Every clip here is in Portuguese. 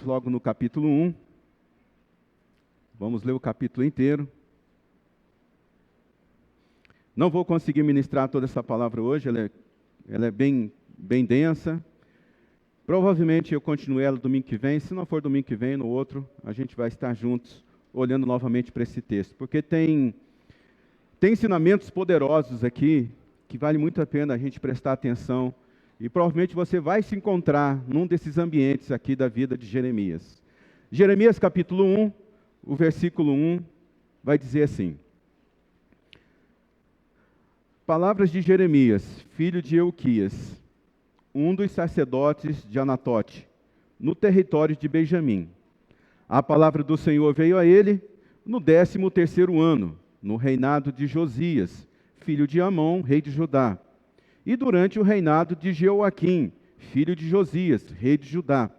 logo no capítulo 1. Vamos ler o capítulo inteiro. Não vou conseguir ministrar toda essa palavra hoje, ela é bem densa. Provavelmente eu continuo ela domingo que vem. Se não for domingo que vem, no outro, a gente vai estar juntos, olhando novamente para esse texto. Porque tem ensinamentos poderosos aqui, que vale muito a pena a gente prestar atenção. E provavelmente você vai se encontrar num desses ambientes aqui da vida de Jeremias. Jeremias capítulo 1, o versículo 1, vai dizer assim: palavras de Jeremias, filho de Euquias, um dos sacerdotes de Anatote, no território de Benjamim. A palavra do Senhor veio a ele no 13º ano, no reinado de Josias, filho de Amon, rei de Judá, e durante o reinado de Jeoaquim, filho de Josias, rei de Judá,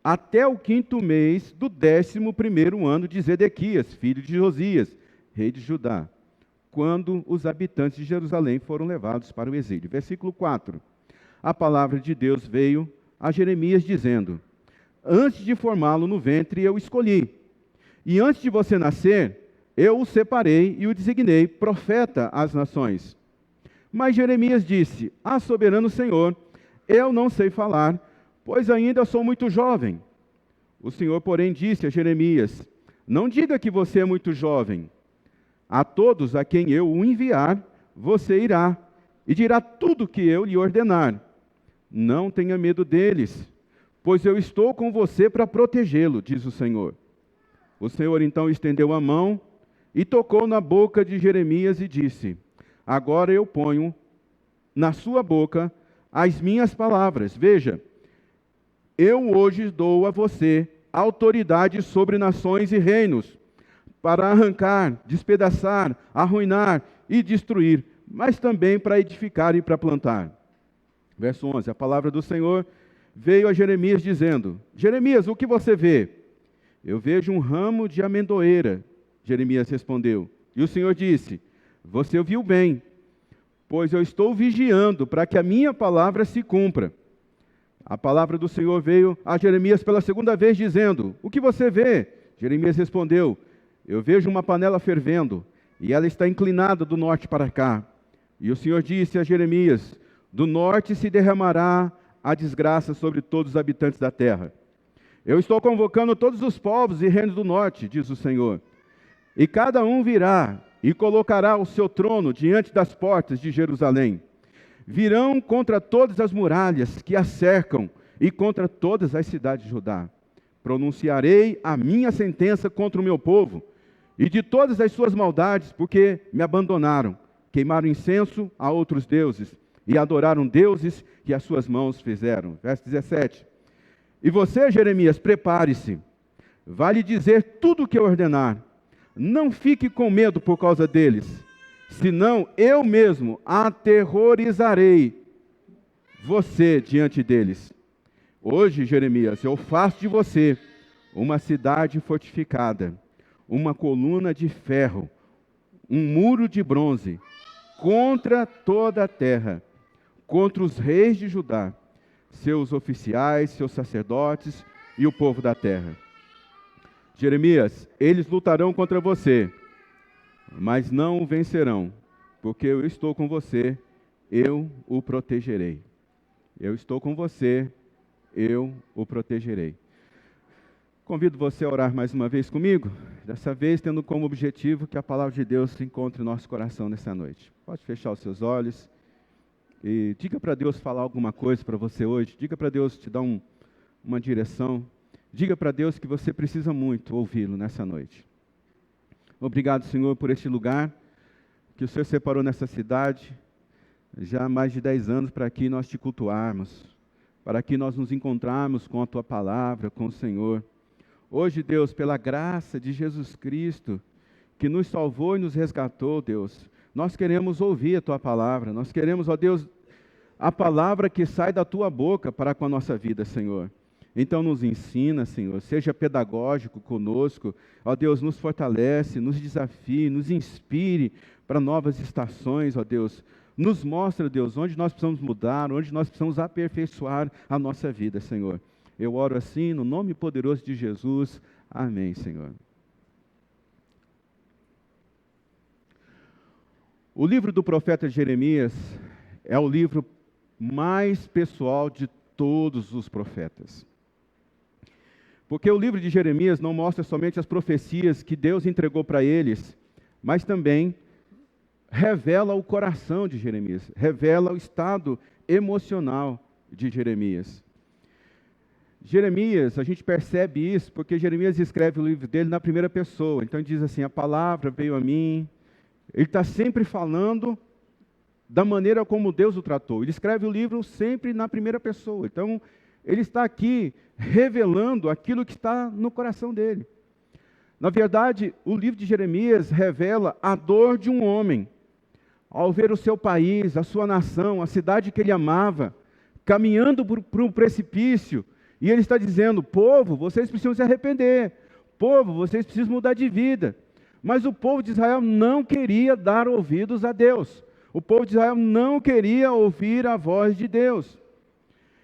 até o 5º mês do 11º ano de Zedequias, filho de Josias, rei de Judá, quando os habitantes de Jerusalém foram levados para o exílio. Versículo 4. A palavra de Deus veio a Jeremias dizendo: antes de formá-lo no ventre eu escolhi, e antes de você nascer, eu o separei e o designei profeta às nações. Mas Jeremias disse: ah, soberano Senhor, eu não sei falar, pois ainda sou muito jovem. O Senhor, porém, disse a Jeremias: não diga que você é muito jovem. A todos a quem eu o enviar, você irá, e dirá tudo o que eu lhe ordenar. Não tenha medo deles, pois eu estou com você para protegê-lo, diz o Senhor. O Senhor então estendeu a mão e tocou na boca de Jeremias e disse: agora eu ponho na sua boca as minhas palavras. Veja, eu hoje dou a você autoridade sobre nações e reinos, para arrancar, despedaçar, arruinar e destruir, mas também para edificar e para plantar. Verso 11, a palavra do Senhor veio a Jeremias dizendo: Jeremias, o que você vê? Eu vejo um ramo de amendoeira, Jeremias respondeu. E o Senhor disse: você ouviu bem, pois eu estou vigiando para que a minha palavra se cumpra. A palavra do Senhor veio a Jeremias pela segunda vez dizendo: o que você vê? Jeremias respondeu: eu vejo uma panela fervendo, e ela está inclinada do norte para cá. E o Senhor disse a Jeremias: do norte se derramará a desgraça sobre todos os habitantes da terra. Eu estou convocando todos os povos e reinos do norte, diz o Senhor. E cada um virá e colocará o seu trono diante das portas de Jerusalém. Virão contra todas as muralhas que a cercam e contra todas as cidades de Judá. Pronunciarei a minha sentença contra o meu povo e de todas as suas maldades, porque me abandonaram, queimaram incenso a outros deuses e adoraram deuses que as suas mãos fizeram. Verso 17. E você, Jeremias, prepare-se, vai lhe dizer tudo o que eu ordenar. Não fique com medo por causa deles, senão eu mesmo aterrorizarei você diante deles. Hoje, Jeremias, eu faço de você uma cidade fortificada, uma coluna de ferro, um muro de bronze, contra toda a terra, contra os reis de Judá, seus oficiais, seus sacerdotes e o povo da terra. Jeremias, eles lutarão contra você, mas não o vencerão, porque eu estou com você, eu o protegerei. Eu estou com você, eu o protegerei. Convido você a orar mais uma vez comigo, dessa vez tendo como objetivo que a palavra de Deus se encontre no nosso coração nessa noite. Pode fechar os seus olhos e diga para Deus falar alguma coisa para você hoje, diga para Deus te dar uma direção, diga para Deus que você precisa muito ouvi-lo nessa noite. Obrigado, Senhor, por este lugar que o Senhor separou nessa cidade, já há mais de 10 anos, para aqui nós te cultuarmos, para que nós nos encontrarmos com a Tua palavra, com o Senhor. Hoje, Deus, pela graça de Jesus Cristo, que nos salvou e nos resgatou, Deus, nós queremos ouvir a Tua palavra, nós queremos, ó Deus, a palavra que sai da Tua boca para com a nossa vida, Senhor. Então nos ensina, Senhor, seja pedagógico conosco, ó Deus, nos fortalece, nos desafie, nos inspire para novas estações, ó Deus. Nos mostra, Deus, onde nós precisamos mudar, onde nós precisamos aperfeiçoar a nossa vida, Senhor. Eu oro assim no nome poderoso de Jesus. Amém, Senhor. O livro do profeta Jeremias é o livro mais pessoal de todos os profetas. Porque o livro de Jeremias não mostra somente as profecias que Deus entregou para eles, mas também revela o coração de Jeremias, revela o estado emocional de Jeremias. Jeremias, a gente percebe isso porque Jeremias escreve o livro dele na primeira pessoa. Então ele diz assim, a palavra veio a mim. Ele está sempre falando da maneira como Deus o tratou. Ele escreve o livro sempre na primeira pessoa. Então, ele está aqui revelando aquilo que está no coração dele. Na verdade, o livro de Jeremias revela a dor de um homem, ao ver o seu país, a sua nação, a cidade que ele amava, caminhando por um precipício, e ele está dizendo, povo, vocês precisam se arrepender, povo, vocês precisam mudar de vida. Mas o povo de Israel não queria dar ouvidos a Deus. O povo de Israel não queria ouvir a voz de Deus.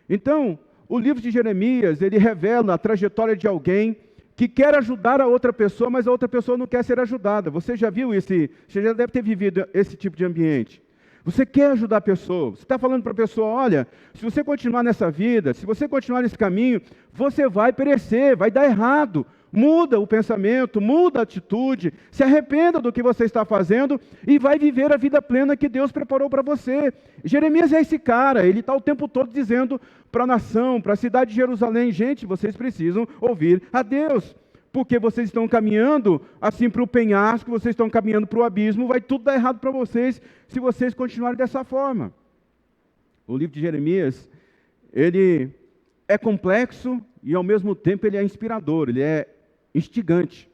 Então, o livro de Jeremias, ele revela a trajetória de alguém que quer ajudar a outra pessoa, mas a outra pessoa não quer ser ajudada. Você já viu você já deve ter vivido esse tipo de ambiente. Você quer ajudar a pessoa, você está falando para a pessoa, olha, se você continuar nessa vida, se você continuar nesse caminho, você vai perecer, vai dar errado. Muda o pensamento, muda a atitude, se arrependa do que você está fazendo e vai viver a vida plena que Deus preparou para você. Jeremias é esse cara, ele está o tempo todo dizendo para a nação, para a cidade de Jerusalém, gente, vocês precisam ouvir a Deus, porque vocês estão caminhando assim para o penhasco, vocês estão caminhando para o abismo, vai tudo dar errado para vocês se vocês continuarem dessa forma. O livro de Jeremias, ele é complexo e ao mesmo tempo ele é inspirador, ele é instigante.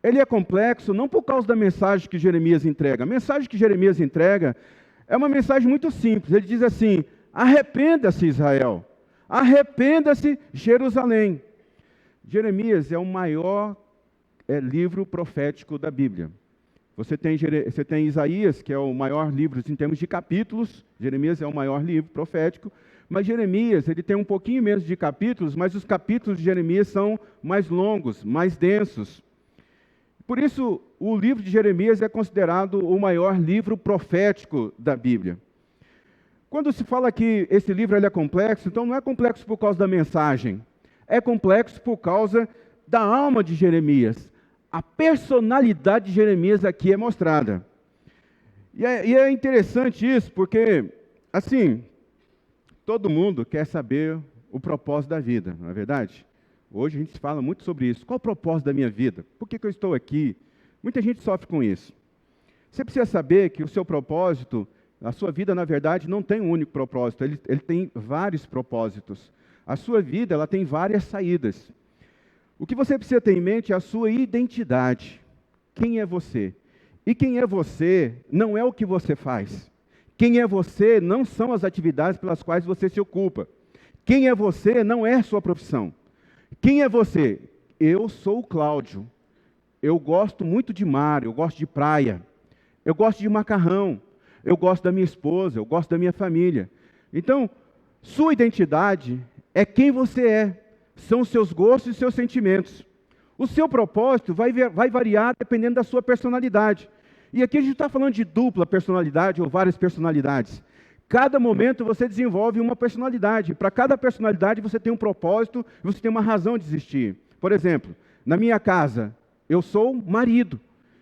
Ele é complexo não por causa da mensagem que Jeremias entrega. A mensagem que Jeremias entrega é uma mensagem muito simples. Ele diz assim, arrependa-se Israel, arrependa-se Jerusalém. Jeremias é o maior livro profético da Bíblia. Você tem Isaías, que é o maior livro em termos de capítulos. Jeremias é o maior livro profético. Mas Jeremias, ele tem um pouquinho menos de capítulos, mas os capítulos de Jeremias são mais longos, mais densos. Por isso, o livro de Jeremias é considerado o maior livro profético da Bíblia. Quando se fala que esse livro ele é complexo, então não é complexo por causa da mensagem, é complexo por causa da alma de Jeremias. A personalidade de Jeremias aqui é mostrada. E é interessante isso, porque, assim, todo mundo quer saber o propósito da vida, não é verdade? Hoje a gente fala muito sobre isso. Qual o propósito da minha vida? Por que eu estou aqui? Muita gente sofre com isso. Você precisa saber que o seu propósito, a sua vida, na verdade, não tem um único propósito. Ele tem vários propósitos. A sua vida, ela tem várias saídas. O que você precisa ter em mente é a sua identidade. Quem é você? E quem é você não é o que você faz. Quem é você não são as atividades pelas quais você se ocupa. Quem é você não é sua profissão. Quem é você? Eu sou o Cláudio. Eu gosto muito de mar, eu gosto de praia. Eu gosto de macarrão. Eu gosto da minha esposa, eu gosto da minha família. Então, sua identidade é quem você é. São os seus gostos e seus sentimentos. O seu propósito vai variar dependendo da sua personalidade. E aqui a gente está falando de dupla personalidade ou várias personalidades. Cada momento você desenvolve uma personalidade. Para cada personalidade você tem um propósito, você tem uma razão de existir. Por exemplo, na minha casa, eu sou marido.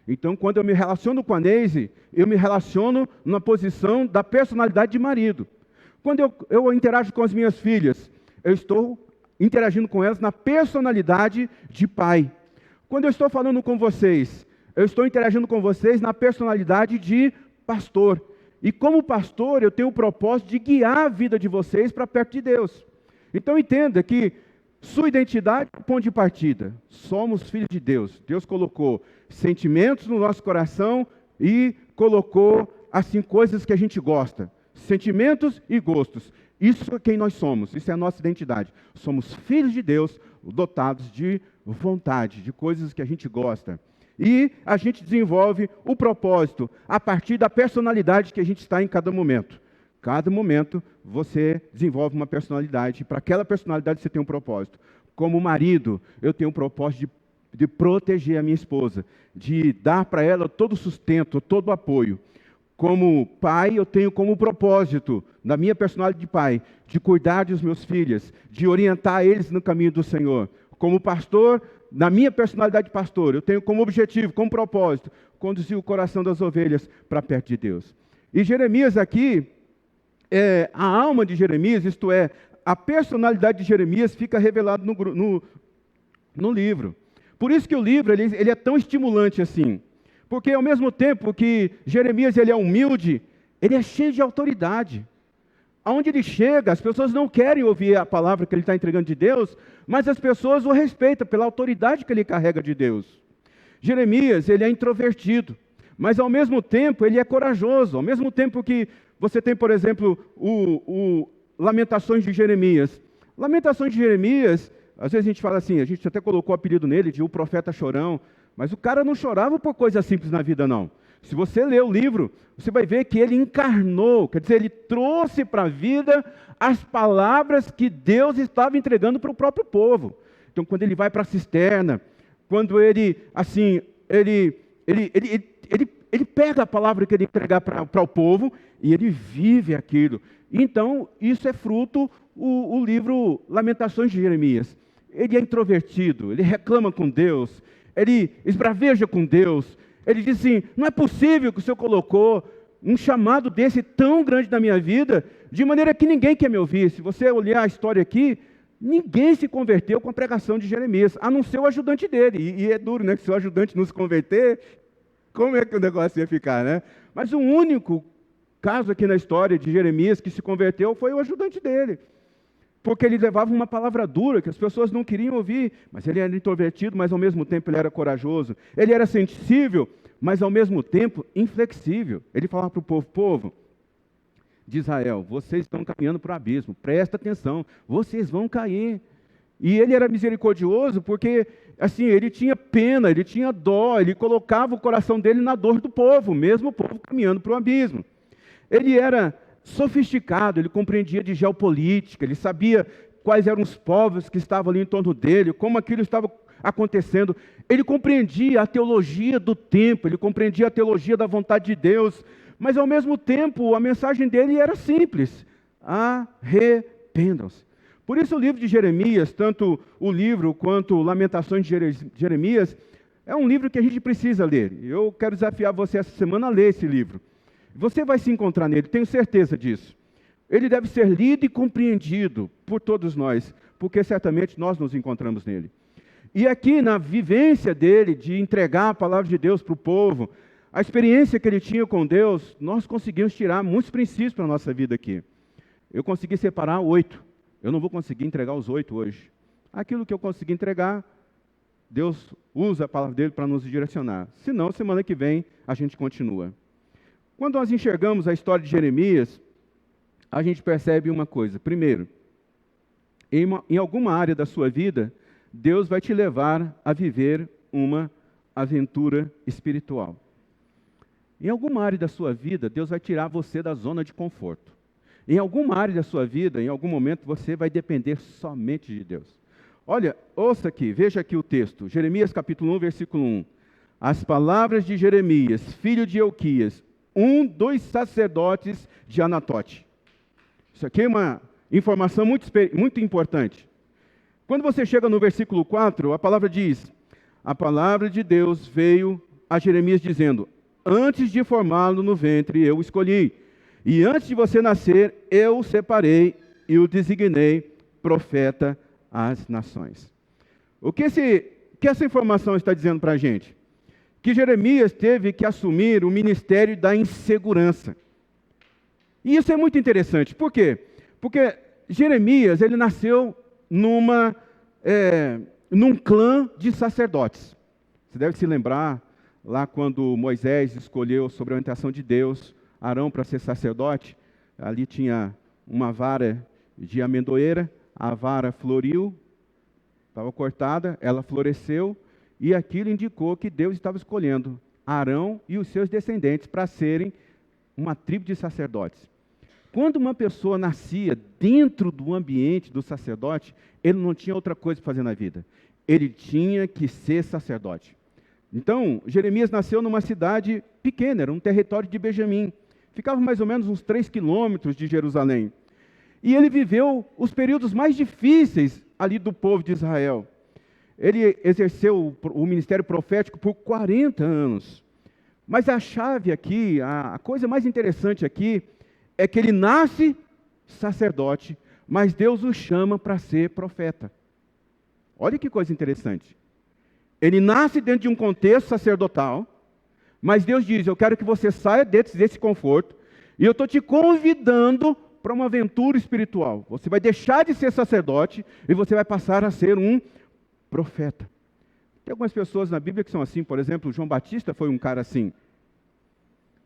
Então, quando eu me relaciono com a Neise, eu me relaciono na posição da personalidade de marido. Quando eu interajo com as minhas filhas, eu estou interagindo com elas na personalidade de pai. Quando eu estou falando com vocês, eu estou interagindo com vocês na personalidade de pastor. E como pastor, eu tenho o propósito de guiar a vida de vocês para perto de Deus. Então entenda que sua identidade é o ponto de partida. Somos filhos de Deus. Deus colocou sentimentos no nosso coração e colocou, assim, coisas que a gente gosta. Sentimentos e gostos. Isso é quem nós somos, isso é a nossa identidade. Somos filhos de Deus, dotados de vontade, de coisas que a gente gosta. E a gente desenvolve o propósito a partir da personalidade que a gente está em cada momento. Cada momento você desenvolve uma personalidade. Para aquela personalidade você tem um propósito. Como marido, eu tenho um propósito de proteger a minha esposa, de dar para ela todo o sustento, todo o apoio. Como pai, eu tenho como propósito, na minha personalidade de pai, de cuidar dos meus filhos, de orientar eles no caminho do Senhor. Como pastor, na minha personalidade de pastor, eu tenho como objetivo, como propósito, conduzir o coração das ovelhas para perto de Deus. E Jeremias aqui, a alma de Jeremias, isto é, a personalidade de Jeremias fica revelada no livro. Por isso que o livro ele é tão estimulante assim. Porque ao mesmo tempo que Jeremias ele é humilde, ele é cheio de autoridade. Aonde ele chega, as pessoas não querem ouvir a palavra que ele está entregando de Deus, mas as pessoas o respeitam pela autoridade que ele carrega de Deus. Jeremias, ele é introvertido, mas ao mesmo tempo ele é corajoso. Ao mesmo tempo que você tem, por exemplo, o Lamentações de Jeremias. Lamentações de Jeremias, às vezes a gente fala assim, a gente até colocou o apelido nele de o profeta chorão, mas o cara não chorava por coisas simples na vida, não. Se você ler o livro, você vai ver que ele encarnou, quer dizer, ele trouxe para a vida as palavras que Deus estava entregando para o próprio povo. Então, quando ele vai para a cisterna, quando ele pega a palavra que ele entregar para o povo e ele vive aquilo. Então, isso é fruto o livro Lamentações de Jeremias. Ele é introvertido, ele reclama com Deus, ele esbraveja com Deus, ele diz assim, não é possível que o Senhor colocou um chamado desse tão grande na minha vida, de maneira que ninguém quer me ouvir. Se você olhar a história aqui, ninguém se converteu com a pregação de Jeremias, a não ser o ajudante dele. E é duro, né? Que se o ajudante não se converter, como é que o negócio ia ficar, né? Mas o único caso aqui na história de Jeremias que se converteu foi o ajudante dele. Porque ele levava uma palavra dura que as pessoas não queriam ouvir, mas ele era introvertido, mas ao mesmo tempo ele era corajoso. Ele era sensível, mas ao mesmo tempo inflexível. Ele falava para o povo de Israel, vocês estão caminhando para o abismo, presta atenção, vocês vão cair. E ele era misericordioso porque, assim, ele tinha pena, ele tinha dó, ele colocava o coração dele na dor do povo, mesmo o povo caminhando para o abismo. Ele era sofisticado, ele compreendia de geopolítica, ele sabia quais eram os povos que estavam ali em torno dele, como aquilo estava acontecendo. Ele compreendia a teologia do tempo, ele compreendia a teologia da vontade de Deus, mas ao mesmo tempo a mensagem dele era simples: arrependam-se. Por isso o livro de Jeremias, tanto o livro quanto Lamentações de Jeremias, é um livro que a gente precisa ler. Eu quero desafiar você essa semana a ler esse livro. Você vai se encontrar nele, tenho certeza disso. Ele deve ser lido e compreendido por todos nós, porque certamente nós nos encontramos nele. E aqui, na vivência dele, de entregar a palavra de Deus para o povo, a experiência que ele tinha com Deus, nós conseguimos tirar muitos princípios para a nossa vida aqui. Eu consegui separar 8. Eu não vou conseguir entregar os 8 hoje. Aquilo que eu consegui entregar, Deus usa a palavra dele para nos direcionar. Senão, semana que vem, a gente continua. Quando nós enxergamos a história de Jeremias, a gente percebe uma coisa. Primeiro, em alguma área da sua vida, Deus vai te levar a viver uma aventura espiritual. Em alguma área da sua vida, Deus vai tirar você da zona de conforto. Em alguma área da sua vida, em algum momento, você vai depender somente de Deus. Olha, ouça aqui, veja aqui o texto. Jeremias capítulo 1, versículo 1. As palavras de Jeremias, filho de Euquias, dos sacerdotes de Anatote. Isso aqui é uma informação muito importante. Quando você chega no versículo 4, a palavra diz: a palavra de Deus veio a Jeremias dizendo: antes de formá-lo no ventre eu o escolhi, e antes de você nascer eu o separei e o designei profeta às nações. O que essa informação está dizendo para a gente? Que Jeremias teve que assumir o ministério da insegurança. E isso é muito interessante. Por quê? Porque Jeremias, ele nasceu num clã de sacerdotes. Você deve se lembrar, lá quando Moisés escolheu, sob a orientação de Deus, Arão para ser sacerdote, ali tinha uma vara de amendoeira, a vara floriu, estava cortada, ela floresceu, e aquilo indicou que Deus estava escolhendo Arão e os seus descendentes para serem uma tribo de sacerdotes. Quando uma pessoa nascia dentro do ambiente do sacerdote, ele não tinha outra coisa para fazer na vida. Ele tinha que ser sacerdote. Então, Jeremias nasceu numa cidade pequena, era um território de Benjamim. Ficava mais ou menos uns 3 quilômetros de Jerusalém. E ele viveu os períodos mais difíceis ali do povo de Israel. Ele exerceu o ministério profético por 40 anos. Mas a chave aqui, a coisa mais interessante aqui, é que ele nasce sacerdote, mas Deus o chama para ser profeta. Olha que coisa interessante. Ele nasce dentro de um contexto sacerdotal, mas Deus diz, eu quero que você saia desse conforto, e eu estou te convidando para uma aventura espiritual. Você vai deixar de ser sacerdote, e você vai passar a ser um profeta. Tem algumas pessoas na Bíblia que são assim, por exemplo, João Batista foi um cara assim.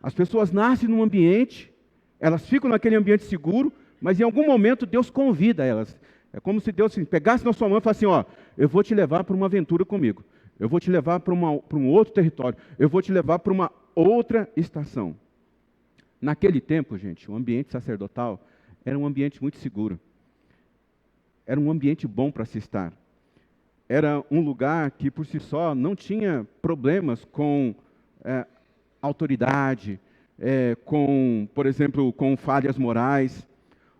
As pessoas nascem num ambiente, elas ficam naquele ambiente seguro, mas em algum momento Deus convida elas. É como se Deus pegasse na sua mão e falasse assim, ó, eu vou te levar para uma aventura comigo. Eu vou te levar para um outro território. Eu vou te levar para uma outra estação. Naquele tempo, gente, o ambiente sacerdotal era um ambiente muito seguro. Era um ambiente bom para se estar. Era um lugar que, por si só, não tinha problemas com autoridade, por exemplo, com falhas morais.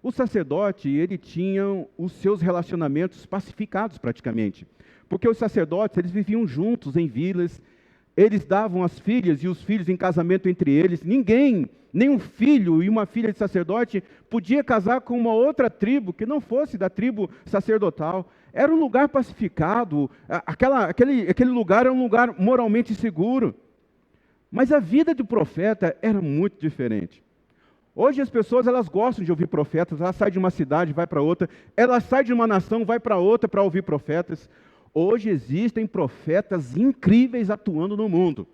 O sacerdote, ele tinha os seus relacionamentos pacificados praticamente. Porque os sacerdotes, eles viviam juntos em vilas, eles davam as filhas e os filhos em casamento entre eles. Ninguém, nenhum filho e uma filha de sacerdote podia casar com uma outra tribo que não fosse da tribo sacerdotal. Era um lugar pacificado, aquele lugar era um lugar moralmente seguro. Mas a vida do profeta era muito diferente. Hoje as pessoas, elas gostam de ouvir profetas, elas saem de uma cidade, vai para outra, elas saem de uma nação, vai para outra para ouvir profetas. Hoje existem profetas incríveis atuando no mundo.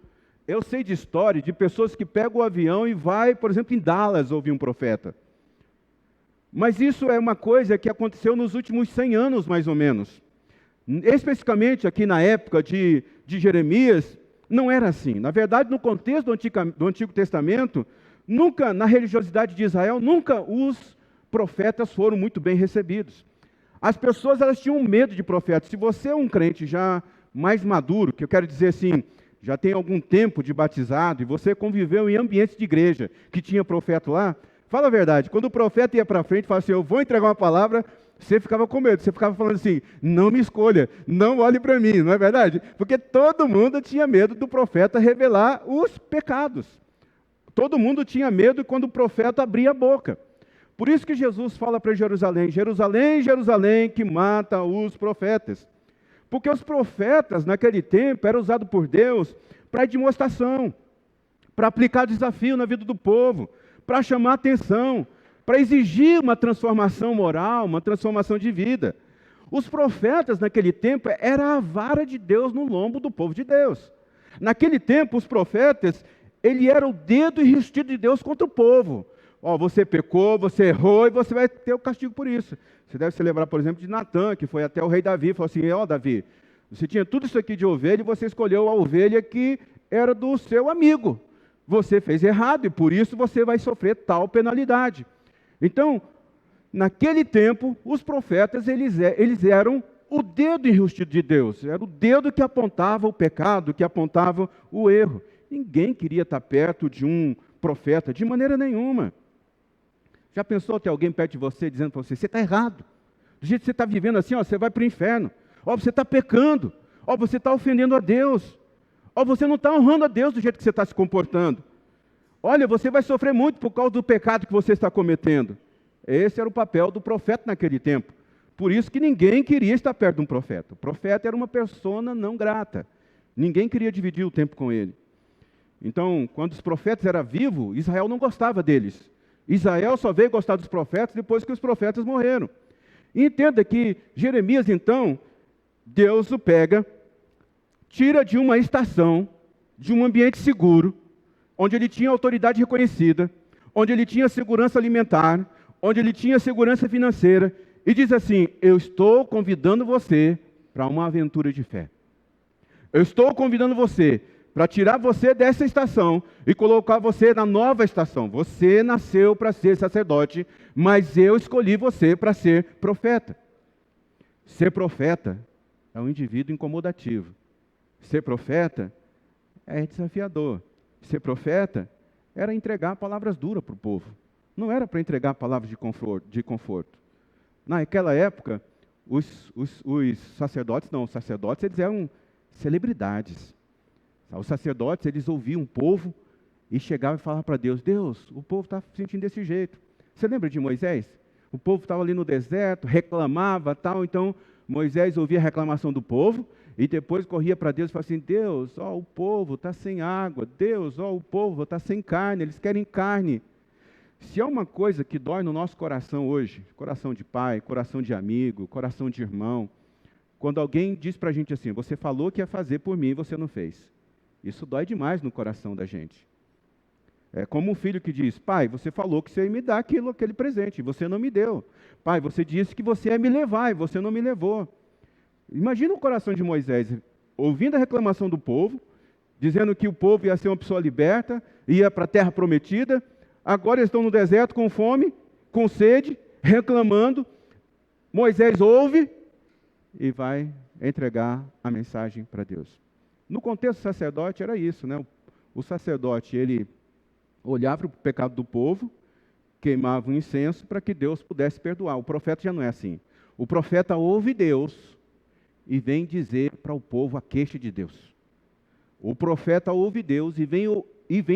Eu sei de história de pessoas que pegam o avião e vai, por exemplo, em Dallas ouvir um profeta. Mas isso é uma coisa que aconteceu nos últimos 100 anos, mais ou menos. Especificamente aqui na época de Jeremias, não era assim. Na verdade, no contexto do Antigo Testamento, nunca, na religiosidade de Israel, nunca os profetas foram muito bem recebidos. As pessoas, elas tinham medo de profetas. Se você é um crente já mais maduro, que eu quero dizer assim, já tem algum tempo de batizado, e você conviveu em ambientes de igreja que tinha profeta lá, fala a verdade, quando o profeta ia para frente e falava assim, eu vou entregar uma palavra, você ficava com medo, você ficava falando assim, não me escolha, não olhe para mim, não é verdade? Porque todo mundo tinha medo do profeta revelar os pecados. Todo mundo tinha medo quando o profeta abria a boca. Por isso que Jesus fala para Jerusalém, Jerusalém, Jerusalém, que mata os profetas. Porque os profetas, naquele tempo, eram usados por Deus para demonstração, para aplicar desafio na vida do povo, para chamar atenção, para exigir uma transformação moral, uma transformação de vida. Os profetas, naquele tempo, eram a vara de Deus no lombo do povo de Deus. Naquele tempo, os profetas, ele era o dedo enrustido de Deus contra o povo. Ó, você pecou, você errou e você vai ter o castigo por isso. Você deve se lembrar, por exemplo, de Natã, que foi até o rei Davi e falou assim, ó Davi, você tinha tudo isso aqui de ovelha e você escolheu a ovelha que era do seu amigo. Você fez errado e por isso você vai sofrer tal penalidade. Então, naquele tempo, os profetas, eles eram o dedo enrustido de Deus. Era o dedo que apontava o pecado, que apontava o erro. Ninguém queria estar perto de um profeta, de maneira nenhuma. Já pensou ter alguém perto de você dizendo para você, você está errado. Do jeito que você está vivendo assim, ó, você vai para o inferno. Ó, você está pecando. Ó, você está ofendendo a Deus. Ó, você não está honrando a Deus do jeito que você está se comportando. Olha, você vai sofrer muito por causa do pecado que você está cometendo. Esse era o papel do profeta naquele tempo. Por isso que ninguém queria estar perto de um profeta. O profeta era uma persona não grata. Ninguém queria dividir o tempo com ele. Então, quando os profetas eram vivos, Israel não gostava deles. Israel só veio gostar dos profetas depois que os profetas morreram. E entenda que Jeremias, então, Deus o pega, tira de uma estação, de um ambiente seguro, onde ele tinha autoridade reconhecida, onde ele tinha segurança alimentar, onde ele tinha segurança financeira, e diz assim, eu estou convidando você para uma aventura de fé. Eu estou convidando você para tirar você dessa estação e colocar você na nova estação. Você nasceu para ser sacerdote, mas eu escolhi você para ser profeta. Ser profeta é um indivíduo incomodativo. Ser profeta é desafiador. Ser profeta era entregar palavras duras para o povo. Não era para entregar palavras de conforto. Naquela época, os sacerdotes eles eram celebridades. Os sacerdotes, eles ouviam o povo e chegavam e falavam para Deus: Deus, o povo está se sentindo desse jeito. Você lembra de Moisés? O povo estava ali no deserto, reclamava, tal, então Moisés ouvia a reclamação do povo e depois corria para Deus e falava assim: Deus, ó, o povo está sem água. Deus, ó, o povo está sem carne, eles querem carne. Se há uma coisa que dói no nosso coração hoje, coração de pai, coração de amigo, coração de irmão, quando alguém diz para a gente assim: você falou que ia fazer por mim e você não fez. Isso dói demais no coração da gente. É como um filho que diz: pai, você falou que você ia me dar aquele presente, e você não me deu. Pai, você disse que você ia me levar, e você não me levou. Imagina o coração de Moisés, ouvindo a reclamação do povo, dizendo que o povo ia ser uma pessoa liberta, ia para a terra prometida. Agora eles estão no deserto com fome, com sede, reclamando. Moisés ouve e vai entregar a mensagem para Deus. No contexto do sacerdote era isso, né? O sacerdote, ele olhava para o pecado do povo, queimava um incenso para que Deus pudesse perdoar. O profeta já não é assim. O profeta ouve Deus e vem dizer para o povo a queixa de Deus. O profeta ouve Deus e vem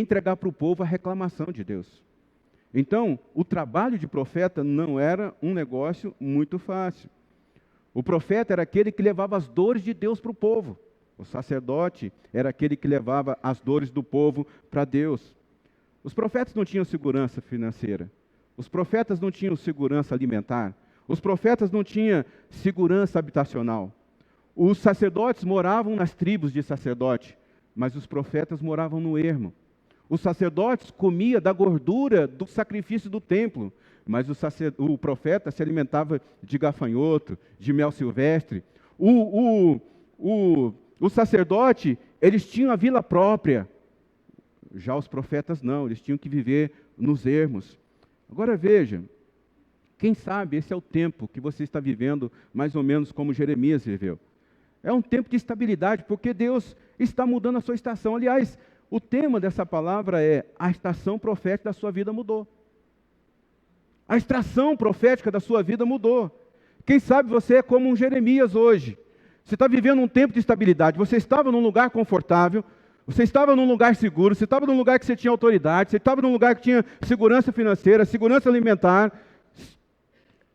entregar para o povo a reclamação de Deus. Então, o trabalho de profeta não era um negócio muito fácil. O profeta era aquele que levava as dores de Deus para o povo. O sacerdote era aquele que levava as dores do povo para Deus. Os profetas não tinham segurança financeira. Os profetas não tinham segurança alimentar. Os profetas não tinham segurança habitacional. Os sacerdotes moravam nas tribos de sacerdote, mas os profetas moravam no ermo. Os sacerdotes comiam da gordura do sacrifício do templo, mas o profeta se alimentava de gafanhoto, de mel silvestre. O sacerdote, eles tinham a vila própria. Já os profetas não, eles tinham que viver nos ermos. Agora veja, quem sabe esse é o tempo que você está vivendo, mais ou menos como Jeremias viveu. É um tempo de estabilidade, porque Deus está mudando a sua estação. Aliás, o tema dessa palavra é: a estação profética da sua vida mudou. A estação profética da sua vida mudou. Quem sabe você é como um Jeremias hoje. Você está vivendo um tempo de estabilidade. Você estava num lugar confortável, você estava num lugar seguro, você estava num lugar que você tinha autoridade, você estava num lugar que tinha segurança financeira, segurança alimentar,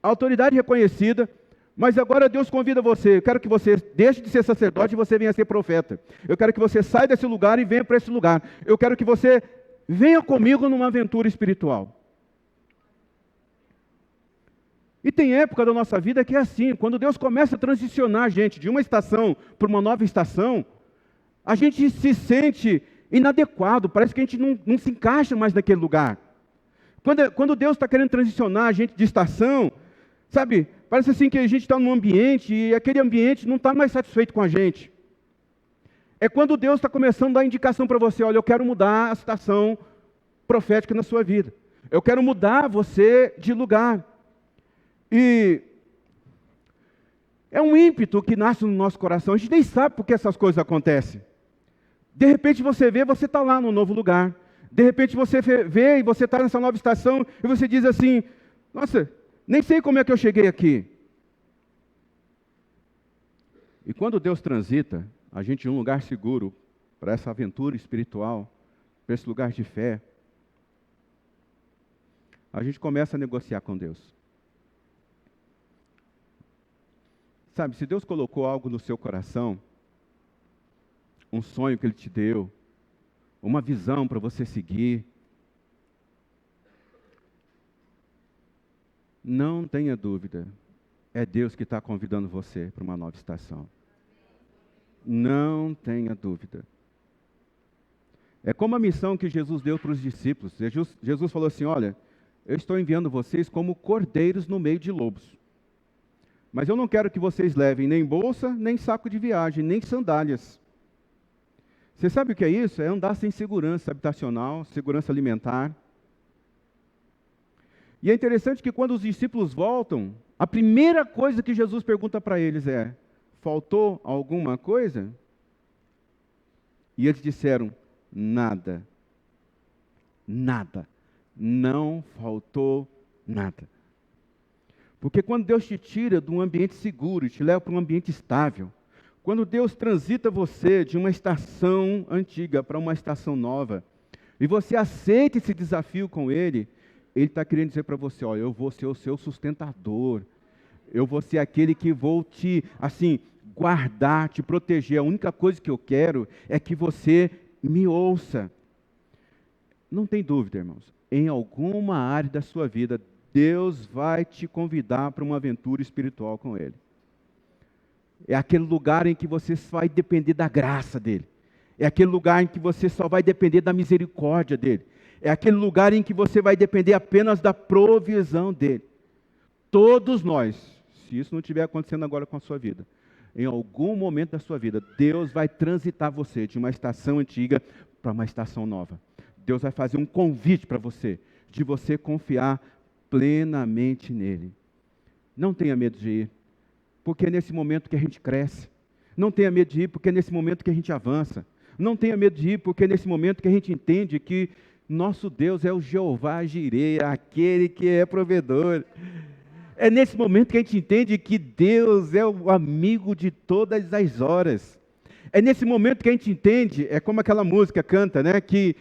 autoridade reconhecida. Mas agora Deus convida você: eu quero que você deixe de ser sacerdote e você venha ser profeta. Eu quero que você saia desse lugar e venha para esse lugar. Eu quero que você venha comigo numa aventura espiritual. E tem época da nossa vida que é assim: quando Deus começa a transicionar a gente de uma estação para uma nova estação, a gente se inadequado, parece que a gente não se encaixa mais naquele lugar. Quando Deus está querendo transicionar a gente de estação, sabe, parece assim que a gente está num ambiente e aquele ambiente não está mais satisfeito com a gente. É quando Deus está começando a dar indicação para você: olha, eu quero mudar a estação profética na sua vida. Eu quero mudar você de lugar. E é um ímpeto que nasce no nosso coração. A gente nem sabe por que essas coisas acontecem. De repente você vê, você está lá no novo lugar. De repente você vê e você está nessa nova estação e você diz assim: nossa, nem sei como é que eu cheguei aqui. E quando Deus transita a gente em um lugar seguro para essa aventura espiritual, para esse lugar de fé, a gente começa a negociar com Deus. Sabe, se Deus colocou algo no seu coração, um sonho que Ele te deu, uma visão para você seguir, não tenha dúvida, é Deus que está convidando você para uma nova estação. Não tenha dúvida. É como a missão que Jesus deu para os discípulos. Jesus falou assim: olha, eu estou enviando vocês como cordeiros no meio de lobos. Mas eu não quero que vocês levem nem bolsa, nem saco de viagem, nem sandálias. Você sabe o que é isso? É andar sem segurança habitacional, segurança alimentar. E é interessante que quando os discípulos voltam, a primeira coisa que Jesus pergunta para eles é: faltou alguma coisa? E eles disseram: nada. Nada. Não faltou nada. Porque quando Deus te tira de um ambiente seguro e te leva para um ambiente estável, quando Deus transita você de uma estação antiga para uma estação nova, e você aceita esse desafio com Ele, Ele está querendo dizer para você: ó, eu vou ser o seu sustentador, eu vou ser aquele que vou te, assim, guardar, te proteger. A única coisa que eu quero é que você me ouça. Não tem dúvida, irmãos, em alguma área da sua vida, Deus vai te convidar para uma aventura espiritual com Ele. É aquele lugar em que você só vai depender da graça dEle. É aquele lugar em que você só vai depender da misericórdia dEle. É aquele lugar em que você vai depender apenas da provisão dEle. Todos nós, se isso não estiver acontecendo agora com a sua vida, em algum momento da sua vida, Deus vai transitar você de uma estação antiga para uma estação nova. Deus vai fazer um convite para você, de você confiar plenamente nele. Não tenha medo de ir, porque é nesse momento que a gente cresce. Não tenha medo de ir, porque é nesse momento que a gente avança. Não tenha medo de ir, porque é nesse momento que a gente entende que nosso Deus é o Jeová Jireh, aquele que é provedor. É nesse momento que a gente entende que Deus é o amigo de todas as horas. É nesse momento que a gente entende, é como aquela música canta, né? Que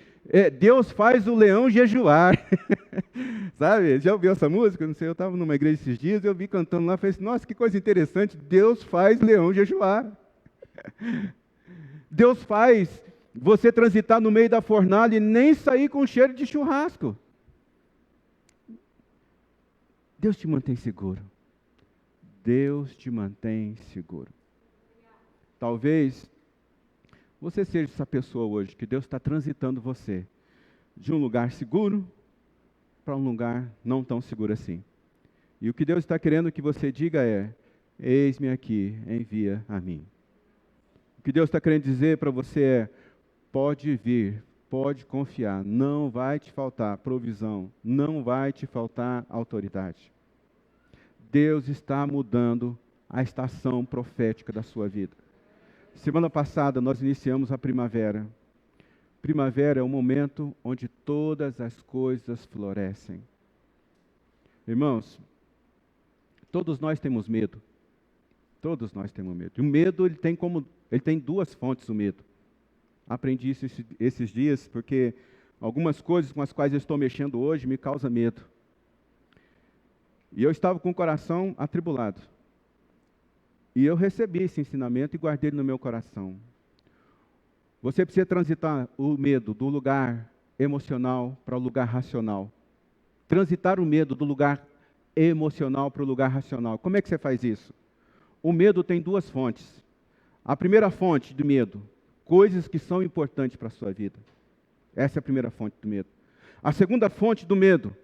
Deus faz o leão jejuar. Sabe? Já ouviu essa música? Não sei, eu estava numa igreja esses dias, eu vi cantando lá, falei assim: nossa, que coisa interessante, Deus faz leão jejuar. Deus faz você transitar no meio da fornalha e nem sair com cheiro de churrasco. Deus te mantém seguro. Deus te mantém seguro. Talvez você seja essa pessoa hoje, que Deus está transitando você de um lugar seguro para um lugar não tão seguro assim. E o que Deus está querendo que você diga é: eis-me aqui, envia a mim. O que Deus está querendo dizer para você é: pode vir, pode confiar, não vai te faltar provisão, não vai te faltar autoridade. Deus está mudando a estação profética da sua vida. Semana passada nós iniciamos a primavera. Primavera é o momento onde todas as coisas florescem. Irmãos, todos nós temos medo. Todos nós temos medo. E o medo, ele tem duas fontes, o medo. Aprendi isso esses dias, porque algumas coisas com as quais eu estou mexendo hoje me causam medo. E eu estava com o coração atribulado. E eu recebi esse ensinamento e guardei ele no meu coração. Você precisa transitar o medo do lugar emocional para o lugar racional. Transitar o medo do lugar emocional para o lugar racional. Como é que você faz isso? O medo tem duas fontes. A primeira fonte do medo: coisas que são importantes para a sua vida. Essa é a primeira fonte do medo. A segunda fonte do medo: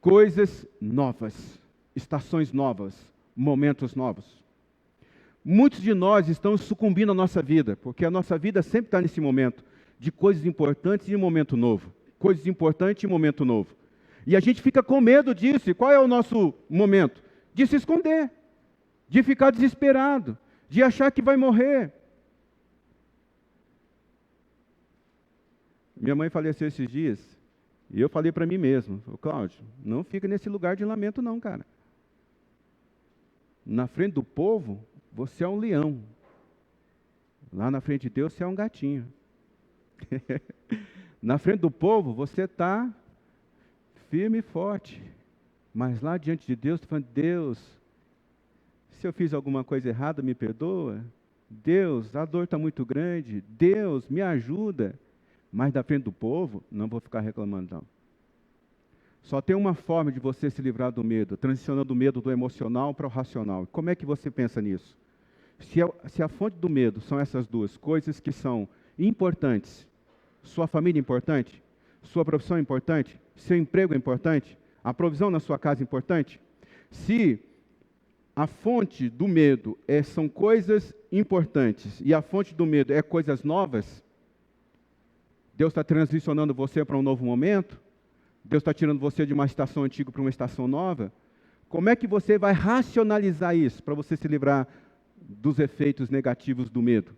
coisas novas, estações novas, momentos novos. Muitos de nós estão sucumbindo à nossa vida, porque a nossa vida sempre está nesse momento de coisas importantes e um momento novo. Coisas importantes e um momento novo. E a gente fica com medo disso. E qual é o nosso momento? De se esconder, de ficar desesperado, de achar que vai morrer. Minha mãe faleceu esses dias, e eu falei para mim mesmo: Cláudio, não fica nesse lugar de lamento não, cara. Na frente do povo, você é um leão. Lá na frente de Deus, você é um gatinho. Na frente do povo, você está firme e forte. Mas lá diante de Deus, estou falando: Deus, se eu fiz alguma coisa errada, me perdoa. Deus, a dor está muito grande. Deus, me ajuda. Mas da frente do povo, não vou ficar reclamando não. Só tem uma forma de você se livrar do medo, transicionando do medo do emocional para o racional. Como é que você pensa nisso? Se a fonte do medo são essas duas coisas que são importantes, sua família é importante, sua profissão é importante, seu emprego é importante, a provisão na sua casa é importante, se a fonte do medo são coisas importantes e a fonte do medo é coisas novas, Deus está transicionando você para um novo momento? Deus está tirando você de uma estação antiga para uma estação nova? Como é que você vai racionalizar isso para você se livrar dos efeitos negativos do medo?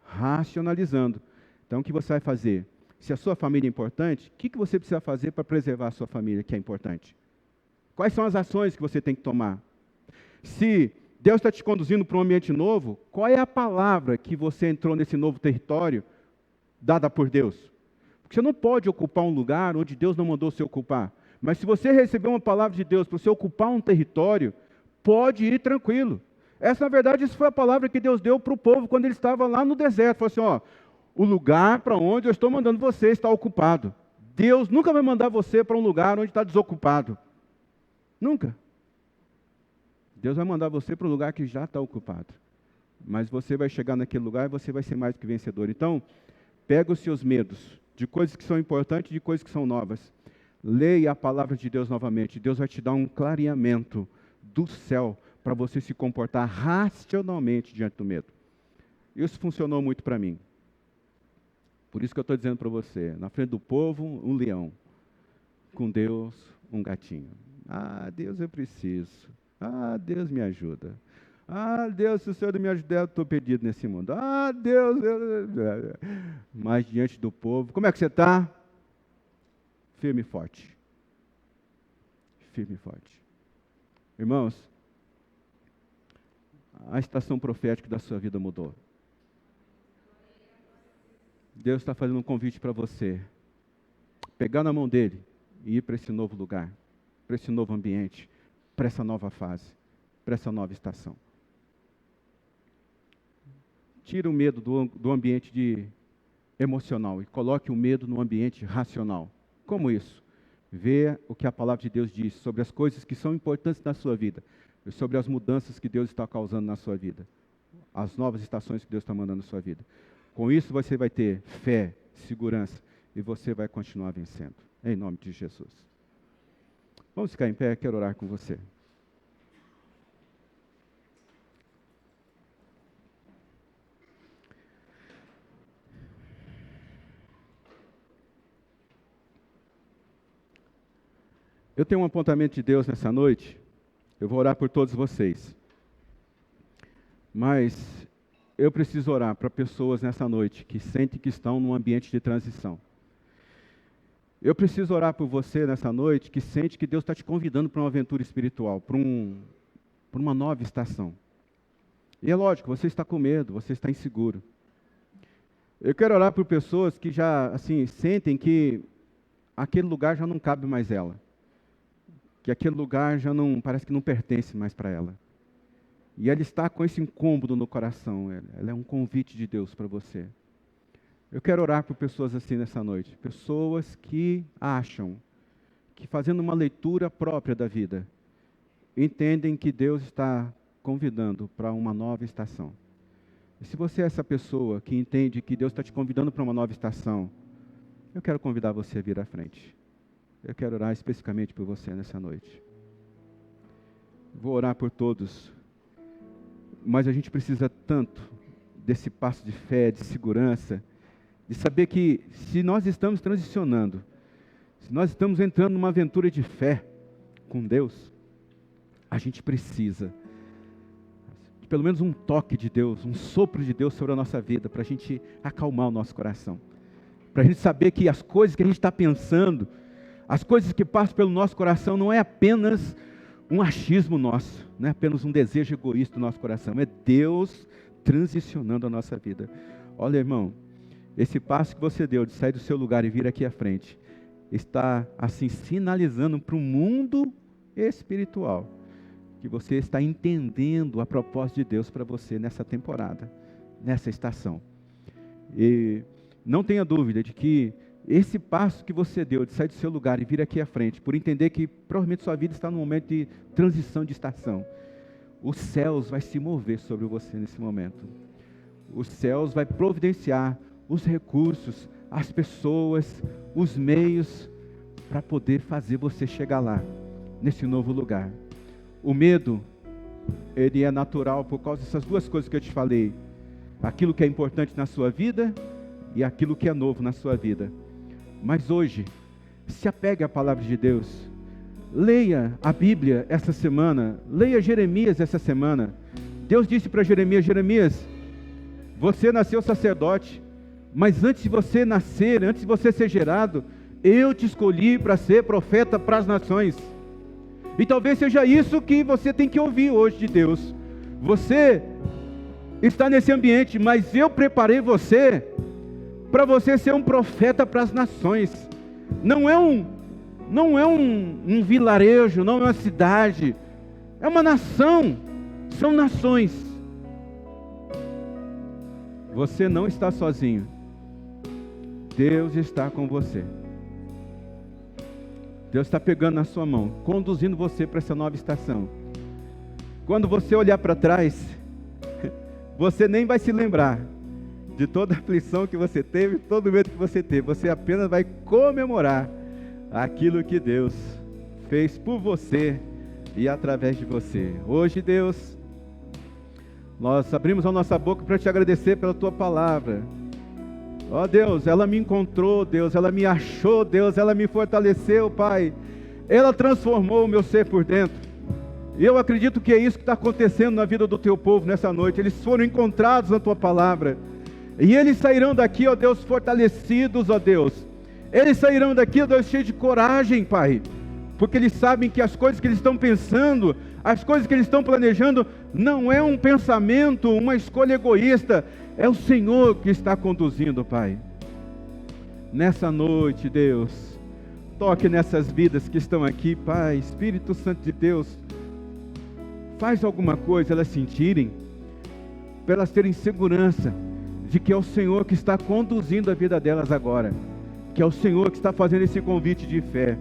Racionalizando. Então, o que você vai fazer? Se a sua família é importante, o que você precisa fazer para preservar a sua família, que é importante? Quais são as ações que você tem que tomar? Se Deus está te conduzindo para um ambiente novo, qual é a palavra que você entrou nesse novo território, dada por Deus? Porque você não pode ocupar um lugar onde Deus não mandou você ocupar. Mas se você receber uma palavra de Deus para você ocupar um território, pode ir tranquilo. Essa, na verdade, isso foi a palavra que Deus deu para o povo quando ele estava lá no deserto. Falou assim, ó, o lugar para onde eu estou mandando você está ocupado. Deus nunca vai mandar você para um lugar onde está desocupado. Nunca. Deus vai mandar você para um lugar que já está ocupado. Mas você vai chegar naquele lugar e você vai ser mais do que vencedor. Então, pega os seus medos de coisas que são importantes e de coisas que são novas. Leia a palavra de Deus novamente. Deus vai te dar um clareamento do céu para você se comportar racionalmente diante do medo. Isso funcionou muito para mim. Por isso que eu estou dizendo para você, na frente do povo, um leão. Com Deus, um gatinho. Ah, Deus, eu preciso. Ah, Deus, me ajuda. Ah, Deus, se o Senhor não me ajudar, eu estou perdido nesse mundo. Ah, Deus. Mas diante do povo, como é que você está? Firme e forte. Firme e forte. Irmãos, a estação profética da sua vida mudou. Deus está fazendo um convite para você. Pegar na mão dele e ir para esse novo lugar, para esse novo ambiente, para essa nova fase, para essa nova estação. Tira o medo do ambiente emocional e coloque o medo no ambiente racional. Como isso? Vê o que a palavra de Deus diz sobre as coisas que são importantes na sua vida, e sobre as mudanças que Deus está causando na sua vida, as novas estações que Deus está mandando na sua vida. Com isso você vai ter fé, segurança, e você vai continuar vencendo. Em nome de Jesus. Vamos ficar em pé, quero orar com você. Eu tenho um apontamento de Deus nessa noite. Eu vou orar por todos vocês. Mas eu preciso orar para pessoas nessa noite que sentem que estão num ambiente de transição. Eu preciso orar por você nessa noite que sente que Deus está te convidando para uma aventura espiritual, para uma nova estação. E é lógico, você está com medo, você está inseguro. Eu quero orar por pessoas que já assim sentem que aquele lugar já não cabe mais ela. Que aquele lugar já não, parece que não pertence mais para ela. E ela está com esse incômodo no coração. Ela é um convite de Deus para você. Eu quero orar por pessoas assim nessa noite. Pessoas que acham que fazendo uma leitura própria da vida, entendem que Deus está convidando para uma nova estação. E se você é essa pessoa que entende que Deus está te convidando para uma nova estação, eu quero convidar você a vir à frente. Eu quero orar especificamente por você nessa noite. Vou orar por todos, mas a gente precisa tanto desse passo de fé, de segurança, de saber que se nós estamos transicionando, se nós estamos entrando numa aventura de fé com Deus, a gente precisa de pelo menos um toque de Deus, um sopro de Deus sobre a nossa vida, para a gente acalmar o nosso coração, para a gente saber que as coisas que a gente está pensando, as coisas que passam pelo nosso coração não é apenas um achismo nosso, não é apenas um desejo egoísta do nosso coração, é Deus transicionando a nossa vida. Olha, irmão, esse passo que você deu de sair do seu lugar e vir aqui à frente, está assim sinalizando para o mundo espiritual que você está entendendo a proposta de Deus para você nessa temporada, nessa estação. E não tenha dúvida de que esse passo que você deu de sair do seu lugar e vir aqui à frente, por entender que provavelmente sua vida está num momento de transição de estação, os céus vai se mover sobre você nesse momento. Os céus vai providenciar os recursos, as pessoas, os meios para poder fazer você chegar lá, nesse novo lugar. O medo, ele é natural por causa dessas duas coisas que eu te falei. Aquilo que é importante na sua vida e aquilo que é novo na sua vida. Mas hoje, se apegue à palavra de Deus. Leia a Bíblia essa semana. Leia Jeremias essa semana. Deus disse para Jeremias: Jeremias, você nasceu sacerdote, mas antes de você nascer, antes de você ser gerado, eu te escolhi para ser profeta para as nações. E talvez seja isso que você tem que ouvir hoje de Deus. Você está nesse ambiente, mas eu preparei você para você ser um profeta para as nações. Não é um vilarejo, não é uma cidade, é uma nação, são nações. Você não está sozinho, Deus está com você. Deus está pegando na sua mão, conduzindo você para essa nova estação. Quando você olhar para trás, você nem vai se lembrar de toda a aflição que você teve, todo o medo que você teve. Você apenas vai comemorar aquilo que Deus fez por você e através de você. Hoje, Deus, nós abrimos a nossa boca para te agradecer pela tua palavra. Ó Deus, ela me encontrou, Deus, ela me achou, Deus, ela me fortaleceu, Pai. Ela transformou o meu ser por dentro. E eu acredito que é isso que está acontecendo na vida do teu povo nessa noite. Eles foram encontrados na tua palavra. E eles sairão daqui, ó Deus, fortalecidos, ó Deus. Eles sairão daqui, ó Deus, cheios de coragem, Pai. Porque eles sabem que as coisas que eles estão pensando, as coisas que eles estão planejando, não é um pensamento, uma escolha egoísta. É o Senhor que está conduzindo, Pai. Nessa noite, Deus, toque nessas vidas que estão aqui, Pai. Espírito Santo de Deus, faz alguma coisa elas sentirem, para elas terem segurança de que é o Senhor que está conduzindo a vida delas agora, que é o Senhor que está fazendo esse convite de fé.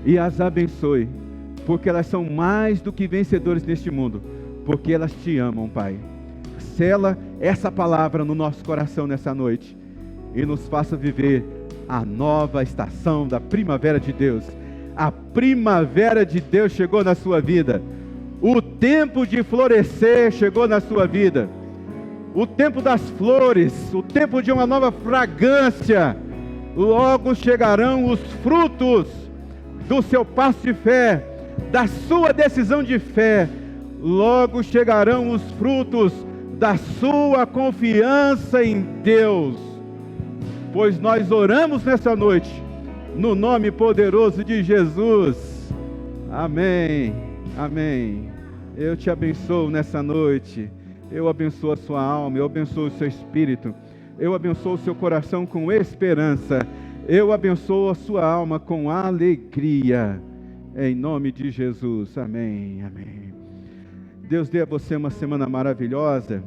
E as abençoe, porque elas são mais do que vencedores neste mundo, porque elas te amam, Pai. Sela essa palavra no nosso coração nessa noite e nos faça viver a nova estação da primavera de Deus. A primavera de Deus chegou na sua vida. O tempo de florescer chegou na sua vida. O tempo das flores, o tempo de uma nova fragrância. Logo chegarão os frutos do seu passo de fé, da sua decisão de fé. Logo chegarão os frutos da sua confiança em Deus. Pois nós oramos nessa noite, no nome poderoso de Jesus. Amém, amém. Eu te abençoo nessa noite. Eu abençoo a sua alma, eu abençoo o seu espírito. Eu abençoo o seu coração com esperança. Eu abençoo a sua alma com alegria. Em nome de Jesus. Amém, amém. Deus dê a você uma semana maravilhosa.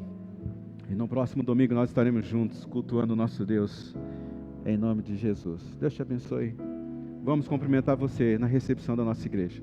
E no próximo domingo nós estaremos juntos, cultuando o nosso Deus. Em nome de Jesus. Deus te abençoe. Vamos cumprimentar você na recepção da nossa igreja.